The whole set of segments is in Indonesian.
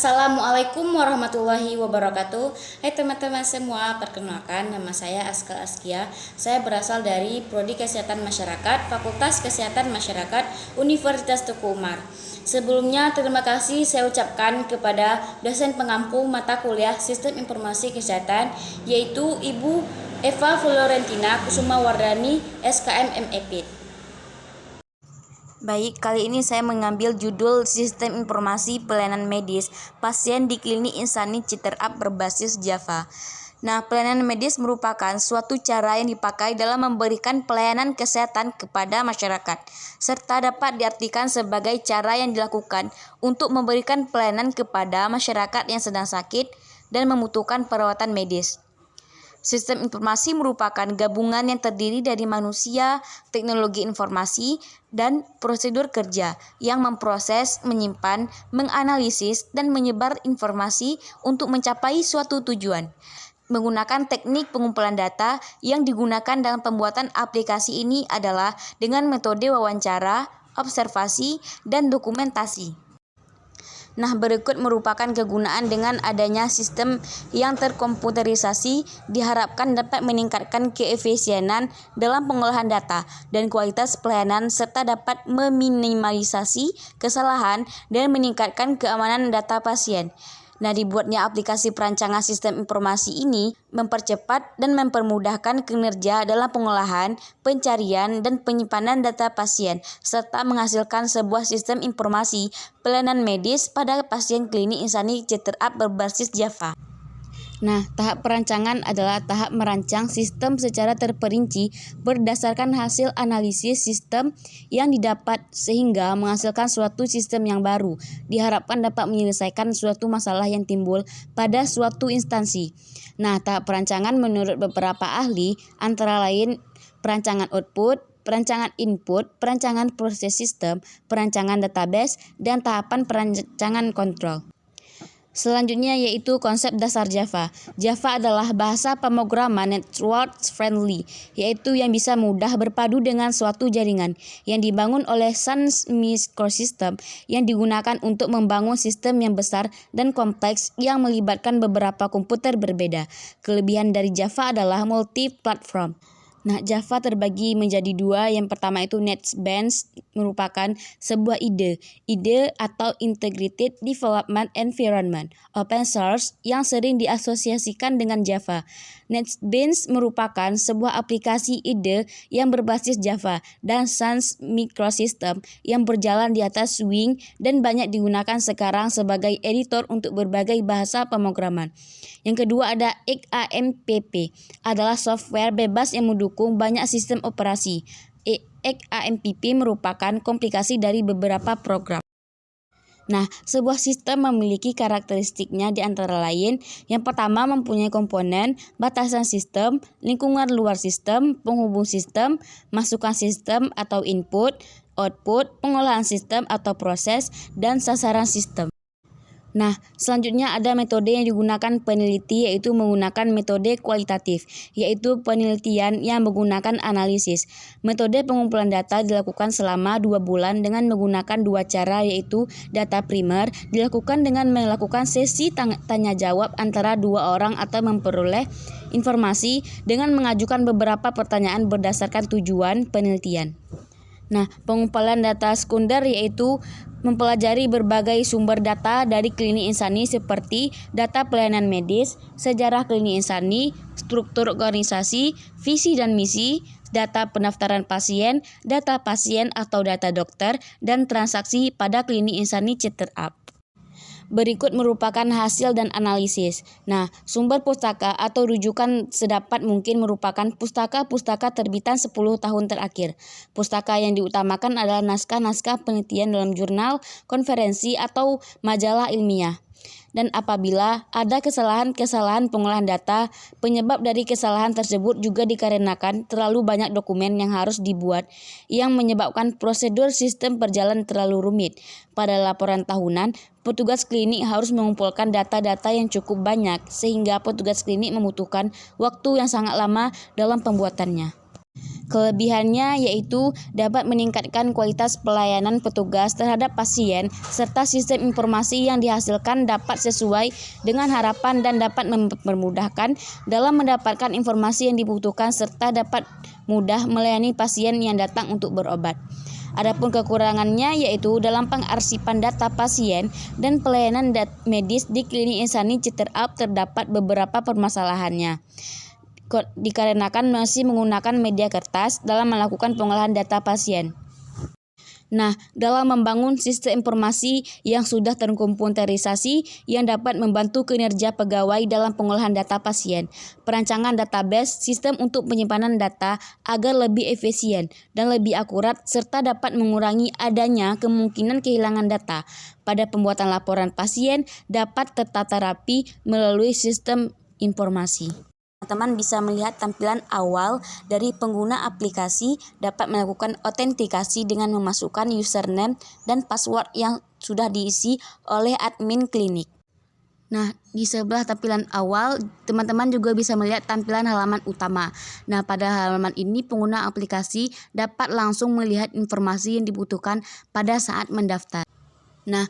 Assalamualaikum warahmatullahi wabarakatuh. Hai teman-teman semua, perkenalkan nama saya Aska Askia. Saya berasal dari Prodi Kesehatan Masyarakat, Fakultas Kesehatan Masyarakat, Universitas Teguh Umar. Sebelumnya terima kasih saya ucapkan kepada dosen pengampu mata kuliah Sistem Informasi Kesehatan, yaitu Ibu Eva Florentina Kusuma Wardani, SKM MEP. Baik, kali ini saya mengambil judul Sistem Informasi Pelayanan Medis Pasien di Klinik Insani Citerap berbasis Java. Nah, pelayanan medis merupakan suatu cara yang dipakai dalam memberikan pelayanan kesehatan kepada masyarakat, serta dapat diartikan sebagai cara yang dilakukan untuk memberikan pelayanan kepada masyarakat yang sedang sakit dan membutuhkan perawatan medis. Sistem informasi merupakan gabungan yang terdiri dari manusia, teknologi informasi, dan prosedur kerja yang memproses, menyimpan, menganalisis, dan menyebar informasi untuk mencapai suatu tujuan. Menggunakan teknik pengumpulan data yang digunakan dalam pembuatan aplikasi ini adalah dengan metode wawancara, observasi, dan dokumentasi. Nah, berikut merupakan kegunaan dengan adanya sistem yang terkomputerisasi diharapkan dapat meningkatkan keefisienan dalam pengolahan data dan kualitas pelayanan serta dapat meminimalisasi kesalahan dan meningkatkan keamanan data pasien. Nah, dibuatnya aplikasi perancangan sistem informasi ini mempercepat dan mempermudahkan kinerja dalam pengolahan, pencarian, dan penyimpanan data pasien, serta menghasilkan sebuah sistem informasi pelayanan medis pada pasien klinik insani Citerap berbasis Java. Nah, tahap perancangan adalah tahap merancang sistem secara terperinci berdasarkan hasil analisis sistem yang didapat sehingga menghasilkan suatu sistem yang baru. Diharapkan dapat menyelesaikan suatu masalah yang timbul pada suatu instansi. Nah, tahap perancangan menurut beberapa ahli antara lain perancangan output, perancangan input, perancangan proses sistem, perancangan database, dan tahapan perancangan kontrol. Selanjutnya yaitu konsep dasar Java. Java adalah bahasa pemrograman network friendly, yaitu yang bisa mudah berpadu dengan suatu jaringan yang dibangun oleh Sun Microsystem yang digunakan untuk membangun sistem yang besar dan kompleks yang melibatkan beberapa komputer berbeda. Kelebihan dari Java adalah multi-platform. Nah, Java terbagi menjadi dua. Yang pertama itu NetBeans merupakan sebuah ide atau Integrated Development Environment, open source yang sering diasosiasikan dengan Java. NetBeans merupakan sebuah aplikasi ide yang berbasis Java dan Sun Microsystem yang berjalan di atas Swing dan banyak digunakan sekarang sebagai editor untuk berbagai bahasa pemrograman. Yang kedua ada XAMPP, adalah software bebas yang mendukung banyak sistem operasi. XAMPP merupakan komplikasi dari beberapa program. Nah, sebuah sistem memiliki karakteristiknya di antara lain, yang pertama mempunyai komponen, batasan sistem, lingkungan luar sistem, penghubung sistem, masukan sistem atau input, output, pengolahan sistem atau proses, dan sasaran sistem. Nah, selanjutnya ada metode yang digunakan peneliti, yaitu menggunakan metode kualitatif, yaitu penelitian yang menggunakan analisis. Metode pengumpulan data dilakukan selama 2 bulan dengan menggunakan dua cara, yaitu data primer dilakukan dengan melakukan sesi tanya jawab antara dua orang atau memperoleh informasi dengan mengajukan beberapa pertanyaan berdasarkan tujuan penelitian. Nah, pengumpulan data sekunder yaitu mempelajari berbagai sumber data dari klinik insani seperti data pelayanan medis, sejarah klinik insani, struktur organisasi, visi dan misi, data pendaftaran pasien, data pasien atau data dokter, dan transaksi pada klinik insani Citerap. Berikut merupakan hasil dan analisis. Nah, sumber pustaka atau rujukan sedapat mungkin merupakan pustaka-pustaka terbitan 10 tahun terakhir. Pustaka yang diutamakan adalah naskah-naskah penelitian dalam jurnal, konferensi, atau majalah ilmiah. Dan apabila ada kesalahan-kesalahan pengolahan data, penyebab dari kesalahan tersebut juga dikarenakan terlalu banyak dokumen yang harus dibuat yang menyebabkan prosedur sistem berjalan terlalu rumit. Pada laporan tahunan, petugas klinik harus mengumpulkan data-data yang cukup banyak sehingga petugas klinik membutuhkan waktu yang sangat lama dalam pembuatannya. Kelebihannya yaitu dapat meningkatkan kualitas pelayanan petugas terhadap pasien, serta sistem informasi yang dihasilkan dapat sesuai dengan harapan dan dapat mempermudahkan dalam mendapatkan informasi yang dibutuhkan serta dapat mudah melayani pasien yang datang untuk berobat. Adapun kekurangannya yaitu dalam pengarsipan data pasien dan pelayanan medis di klinik Insani Citerup terdapat beberapa permasalahannya. Dikarenakan masih menggunakan media kertas dalam melakukan pengolahan data pasien. Nah, dalam membangun sistem informasi yang sudah terkomputerisasi yang dapat membantu kinerja pegawai dalam pengolahan data pasien, perancangan database sistem untuk penyimpanan data agar lebih efisien dan lebih akurat serta dapat mengurangi adanya kemungkinan kehilangan data pada pembuatan laporan pasien dapat tertata rapi melalui sistem informasi. Teman-teman bisa melihat tampilan awal dari pengguna aplikasi dapat melakukan autentikasi dengan memasukkan username dan password yang sudah diisi oleh admin klinik. Nah, di sebelah tampilan awal, teman-teman juga bisa melihat tampilan halaman utama. Nah, pada halaman ini pengguna aplikasi dapat langsung melihat informasi yang dibutuhkan pada saat mendaftar. Nah,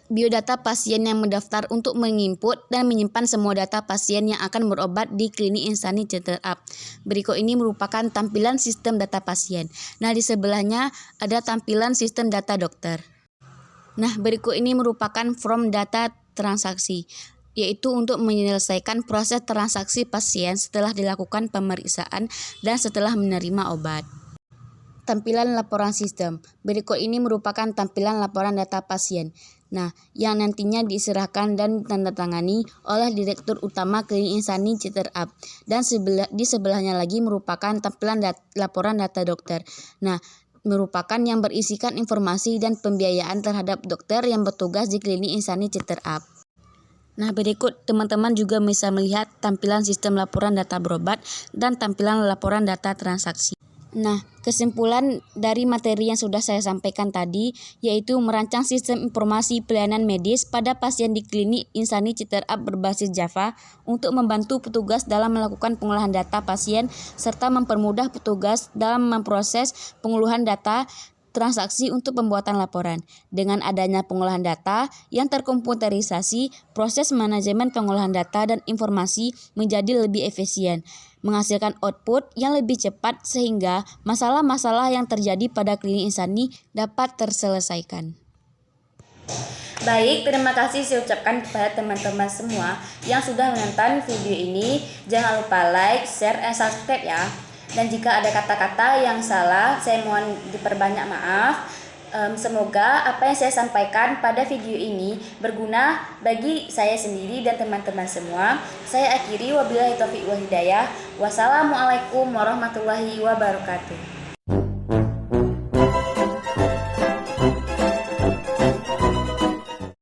biodata pasien yang mendaftar untuk menginput dan menyimpan semua data pasien yang akan berobat di klinik Insani Citerup. Berikut ini merupakan tampilan sistem data pasien. Nah, di sebelahnya ada tampilan sistem data dokter. Nah, berikut ini merupakan form data transaksi, yaitu untuk menyelesaikan proses transaksi pasien setelah dilakukan pemeriksaan dan setelah menerima obat. Tampilan laporan sistem. Berikut ini merupakan tampilan laporan data pasien. Nah, yang nantinya diserahkan dan ditandatangani oleh Direktur Utama Klinik Insani Citerup. Dan di sebelahnya lagi merupakan tampilan laporan data dokter. Nah, merupakan yang berisikan informasi dan pembiayaan terhadap dokter yang bertugas di Klinik Insani Citerup. Nah, berikut teman-teman juga bisa melihat tampilan sistem laporan data berobat dan tampilan laporan data transaksi. Nah, kesimpulan dari materi yang sudah saya sampaikan tadi yaitu merancang sistem informasi pelayanan medis pada pasien di klinik Insani Citerup berbasis Java untuk membantu petugas dalam melakukan pengolahan data pasien serta mempermudah petugas dalam memproses pengolahan data transaksi untuk pembuatan laporan. Dengan adanya pengolahan data yang terkomputerisasi, proses manajemen pengolahan data dan informasi menjadi lebih efisien, menghasilkan output yang lebih cepat sehingga masalah-masalah yang terjadi pada klinik Insani dapat terselesaikan. Baik, terima kasih saya ucapkan kepada teman-teman semua yang sudah menonton video ini. Jangan lupa like, share, dan subscribe ya. Dan jika ada kata-kata yang salah, saya mohon diperbanyak maaf. Semoga apa yang saya sampaikan pada video ini berguna bagi saya sendiri dan teman-teman semua. Saya akhiri, wabillahi taufiq wal hidayah. Wassalamualaikum warahmatullahi wabarakatuh.